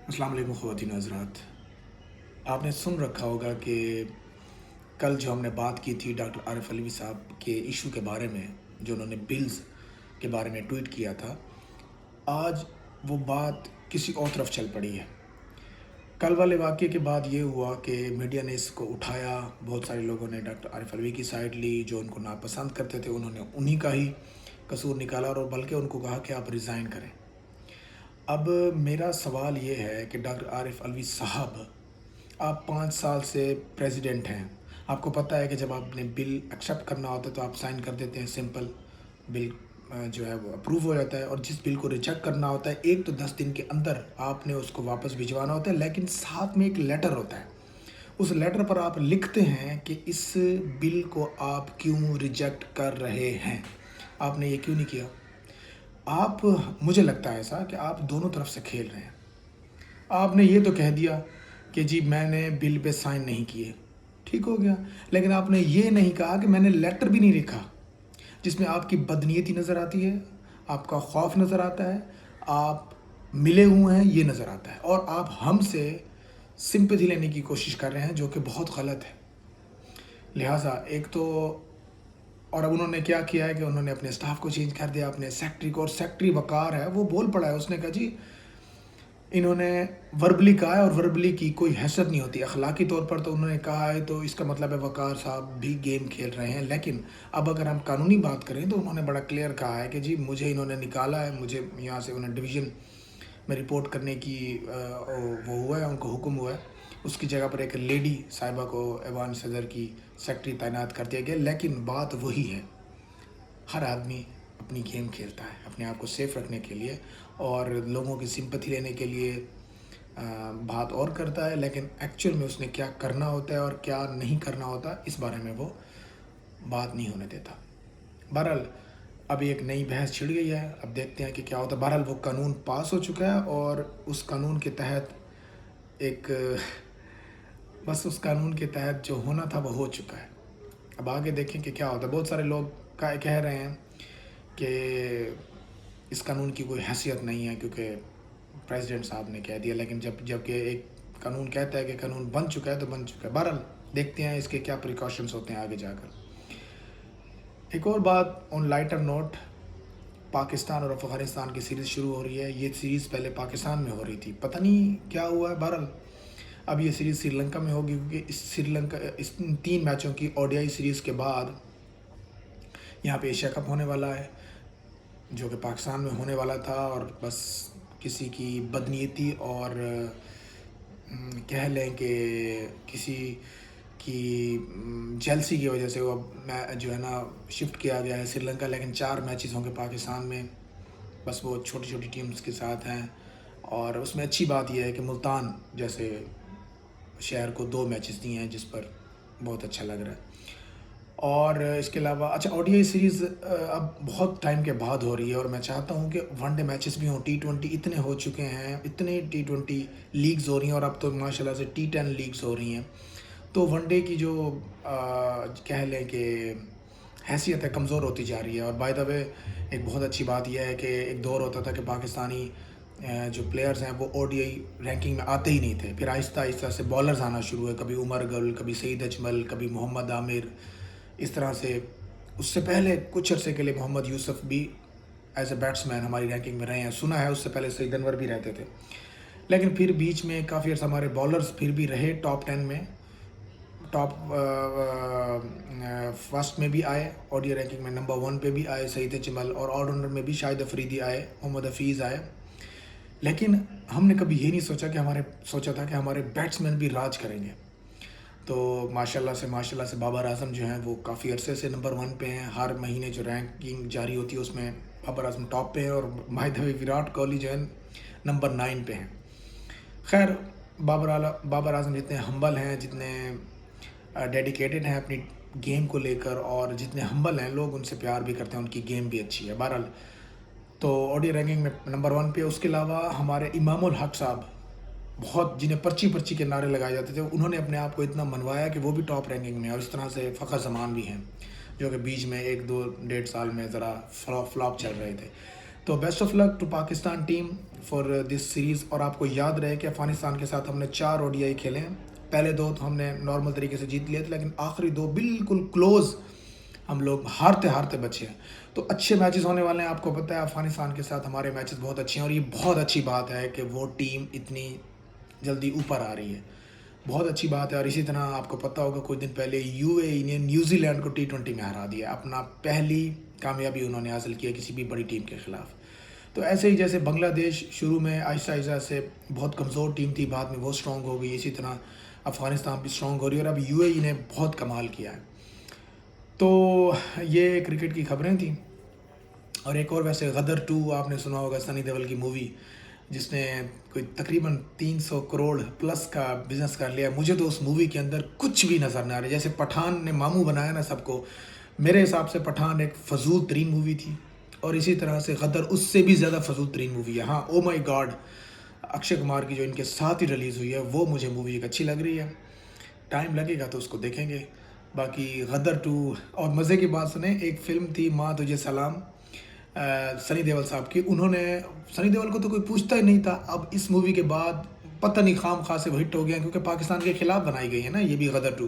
अस्सलाम वालेकुम ख़वातीन हज़रात। आपने सुन रखा होगा कि कल जो हमने बात की थी डॉक्टर आरिफ अलवी साहब के इशू के बारे में, जो उन्होंने बिल्स के बारे में ट्वीट किया था, आज वो बात किसी और तरफ चल पड़ी है। कल वाले वाक़ये के बाद ये हुआ कि मीडिया ने इसको उठाया, बहुत सारे लोगों ने डॉक्टर आरिफ अलवी की साइड ली, जो उनको नापसंद करते थे उन्होंने उन्हीं का ही कसूर निकाला और बल्कि उनको कहा कि आप रिज़ाइन करें। अब मेरा सवाल ये है कि डॉक्टर आरिफ अलवी साहब, आप 5 साल से प्रेसिडेंट हैं। आपको पता है कि जब आपने बिल एक्सेप्ट करना होता है तो आप साइन कर देते हैं, सिंपल बिल जो है वो अप्रूव हो जाता है। और जिस बिल को रिजेक्ट करना होता है 1 तो 10 दिन के अंदर आपने उसको वापस भिजवाना होता है, लेकिन साथ में एक लेटर होता है। उस लेटर पर आप लिखते हैं कि इस बिल को आप क्यों रिजेक्ट कर रहे हैं। आपने ये क्यों नहीं किया? आप, मुझे लगता है ऐसा कि आप दोनों तरफ से खेल रहे हैं। आपने ये तो कह दिया कि जी मैंने बिल पे साइन नहीं किए, ठीक हो गया, लेकिन आपने ये नहीं कहा कि मैंने लेटर भी नहीं लिखा, जिसमें आपकी बदनीयती नज़र आती है, आपका खौफ नज़र आता है, आप मिले हुए हैं ये नज़र आता है, और आप हमसे सिंपैथी लेने की कोशिश कर रहे हैं, जो कि बहुत गलत है। लिहाजा एक तो, और अब उन्होंने क्या किया है कि उन्होंने अपने स्टाफ को चेंज कर दिया, अपने सेक्रेटरी को, और सेक्रेटरी वकार है वो बोल पड़ा है, उसने कहा जी इन्होंने वर्बली कहा है और वर्बली की कोई हैसियत नहीं होती, अखलाकी तौर पर तो उन्होंने कहा है, तो इसका मतलब है वकार साहब भी गेम खेल रहे हैं। लेकिन अब अगर हम कानूनी बात करें तो उन्होंने बड़ा क्लियर कहा है कि जी मुझे इन्होंने निकाला है, मुझे यहाँ से उन्हें डिवीज़न में रिपोर्ट करने की वो हुआ है, उनको हुक्म हुआ है, उसकी जगह पर एक लेडी साहिबा को ऐवान सदर की सेक्रेटरी तैनात कर दिया गया। लेकिन बात वही है, हर आदमी अपनी गेम खेलता है अपने आप को सेफ रखने के लिए और लोगों की सिंपैथी लेने के लिए, बात और करता है, लेकिन एक्चुअल में उसने क्या करना होता है और क्या नहीं करना होता इस बारे में वो बात नहीं होने देता। बहरहाल अभी एक नई बहस छिड़ गई है, अब देखते हैं कि क्या होता है। बहरहाल वो कानून पास हो चुका है और उस कानून के तहत एक बस उस कानून के तहत जो होना था वो हो चुका है। अब आगे देखें कि क्या होता है। बहुत सारे लोग कह रहे हैं कि इस कानून की कोई हैसियत नहीं है क्योंकि प्रेसिडेंट साहब ने कह दिया, लेकिन जबकि एक कानून कहता है कि कानून बन चुका है तो बन चुका है। बहरहाल देखते हैं इसके क्या प्रिकॉशंस होते हैं आगे जाकर। एक और बात, ऑन लाइटर नोट, पाकिस्तान और अफ़गानिस्तान की सीरीज़ शुरू हो रही है। ये सीरीज़ पहले पाकिस्तान में हो रही थी, पता नहीं क्या हुआ है। बहरहाल अब ये सीरीज़ श्रीलंका में होगी क्योंकि इस 3 मैचों की ओडीआई सीरीज़ के बाद यहाँ पे एशिया कप होने वाला है, जो कि पाकिस्तान में होने वाला था, और बस किसी की बदनीयती और कह लें कि किसी की जेलसी की वजह से वो अब जो है ना शिफ्ट किया गया है श्रीलंका। लेकिन 4 मैचेस होंगे पाकिस्तान में, बस वो छोटी छोटी टीम्स के साथ हैं। और उसमें अच्छी बात यह है कि मुल्तान जैसे शहर को 2 मैचेस दिए हैं, जिस पर बहुत अच्छा लग रहा है। और इसके अलावा अच्छा, ओडीआई सीरीज़ अब बहुत टाइम के बाद हो रही है और मैं चाहता हूँ कि वनडे मैचेस भी हों। टी20 इतने हो चुके हैं, इतने टी20 लीग्स हो रही हैं, और अब तो माशाल्लाह से टी10 लीग्स हो रही हैं। तो वनडे की जो कह लें कि हैसियत है कमज़ोर होती जा रही है। और बाय द वे एक बहुत अच्छी बात यह है कि एक दौर होता था कि पाकिस्तानी जो प्लेयर्स हैं वो ओडीआई रैंकिंग में आते ही नहीं थे, फिर आहिस्ता आहिस्ता से बॉलर्स आना शुरू हुए, कभी उमर गुल, कभी सईद अजमल, कभी मोहम्मद आमिर, इस तरह से। उससे पहले कुछ अरसे के लिए मोहम्मद यूसुफ भी एज ए बैट्समैन हमारी रैंकिंग में रहे हैं, सुना है उससे पहले सईद अनवर भी रहते थे। लेकिन फिर बीच में काफ़ी अर्सा हमारे बॉलर्स फिर भी रहे टॉप 10 में, टॉप फर्स्ट में भी आए, ओडीआई रैंकिंग में नंबर 1 पे भी आए सईद अजमल, और ऑलराउंडर में भी शाहिद अफरीदी आए, मोहम्मद हफीज़ आए। लेकिन हमने कभी ये नहीं सोचा था कि हमारे बैट्समैन भी राज करेंगे। तो माशाल्लाह से बाबर आजम जो हैं वो काफ़ी अरसे से नंबर 1 पे हैं। हर महीने जो रैंकिंग जारी होती है उसमें बाबर आजम टॉप पे है, और by the way Virat Kohli जो है नंबर 9 पे हैं। खैर, बाबर आजम जितने हम्बल हैं, जितने डेडिकेटेड हैं अपनी गेम को लेकर, और जितने हम्बल हैं, लोग उनसे प्यार भी करते हैं, उनकी गेम भी अच्छी है। बहरहाल तो ओडीआई रैंकिंग में नंबर 1 पे। उसके अलावा हमारे इमामुल हक साहब, बहुत जिन्हें पर्ची पर्ची के नारे लगाए जाते थे, उन्होंने अपने आप को इतना मनवाया कि वो भी टॉप रैंकिंग में है। और इस तरह से फ़खर जमान भी हैं, जो कि बीच में 1-2 डेढ़ साल में ज़रा फ्लॉप चल रहे थे। تو best of luck to Pakistan team for this series. اور آپ کو یاد رہے کہ افغانستان کے ساتھ ہم نے 4 ODI کھیلے ہیں. پہلے 2 تو ہم نے نارمل طریقے سے جیت لیے تھے، لیکن آخری 2 بالکل کلوز ہم لوگ ہارتے بچے ہیں. تو اچھے میچز ہونے والے ہیں. آپ کو پتہ ہے افغانستان کے ساتھ ہمارے میچز بہت اچھے ہیں، اور یہ بہت اچھی بات ہے کہ وہ ٹیم اتنی جلدی اوپر آ رہی ہے. بہت اچھی بات ہے. اور اسی طرح آپ کو پتہ ہوگا کچھ دن پہلے UAE نے نیوزی لینڈ کو T20 میں ہرا دیا. اپنا پہلی کامیابی انہوں نے حاصل کیا کسی بھی بڑی ٹیم کے خلاف. تو ایسے ہی جیسے بنگلہ دیش شروع میں آہستہ سے بہت کمزور ٹیم تھی، بعد میں وہ اسٹرانگ ہو گئی، اسی طرح افغانستان بھی اسٹرانگ ہو رہی ہے، اور اب UAE نے بہت کمال کیا ہے. تو یہ کرکٹ کی خبریں تھیں. اور ایک اور ویسے غدر 2 آپ نے سنا ہوگا، سنی دیول کی مووی، جس نے کوئی تقریباً 300 کروڑ پلس کا بزنس کر لیا. مجھے تو اس مووی کے اندر کچھ بھی نظر نہ آ رہا. جیسے پٹھان نے ماموں بنایا نا سب کو، میرے حساب سے پٹھان ایک فضول ترین مووی تھی، اور اسی طرح سے غدر اس سے بھی زیادہ فضول ترین مووی ہے. ہاں، او مائی گاڈ، اکشے کمار کی جو ان کے ساتھ ہی ریلیز ہوئی ہے، وہ مجھے مووی ایک اچھی لگ رہی ہے. ٹائم لگے گا تو اس کو دیکھیں گے. باقی غدر 2. اور مزے کی بات سنیں، ایک فلم تھی ماں تجھے سلام، سنی دیول صاحب کی. انہوں نے، سنی دیول کو تو کوئی پوچھتا ہی نہیں تھا، اب اس مووی کے بعد پتہ نہیں خام خواہ سے وہ ہٹ ہو گیا، کیونکہ پاکستان کے خلاف بنائی گئی ہے نا یہ بھی غدر 2.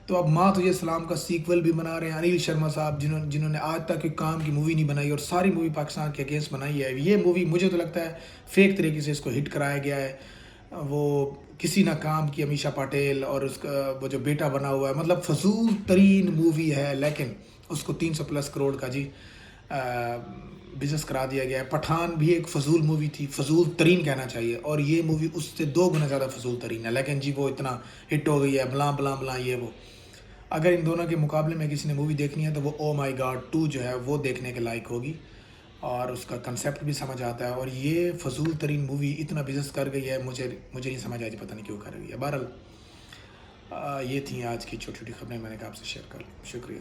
تو اب ماں تجھے سلام کا سیکول بھی بنا رہے ہیں انیل شرما صاحب، جنہوں نے آج تک کوئی کام کی مووی نہیں بنائی، اور ساری مووی پاکستان کے اگینسٹ بنائی ہے. یہ مووی مجھے تو لگتا ہے فیک طریقے سے اس کو ہٹ کرایا گیا ہے. وہ کسی نہ کام کی امیشا پاٹیل اور اس کا وہ جو بیٹا بنا ہوا ہے، مطلب فضول ترین مووی ہے، لیکن اس کو 300 پلس کروڑ کا بزنس کرا دیا گیا ہے. پٹھان بھی ایک فضول مووی تھی، فضول ترین کہنا چاہیے، اور یہ مووی اس سے 2 گنا زیادہ فضول ترین ہے، لیکن وہ اتنا ہٹ ہو گئی ہے، بلاں یہ وہ. اگر ان دونوں کے مقابلے میں کسی نے مووی دیکھنی ہے تو وہ او مائی گاڈ 2 جو ہے وہ دیکھنے کے لائق ہوگی، اور اس کا کنسیپٹ بھی سمجھ آتا ہے. اور یہ فضول ترین مووی اتنا بزنس کر گئی ہے، مجھے نہیں سمجھ آئی، پتہ نہیں کیوں کر گئی ہے. بہرحال یہ تھیں آج کی چھوٹی خبریں، میں نے کہا آپ سے شیئر کر لیں. شکریہ.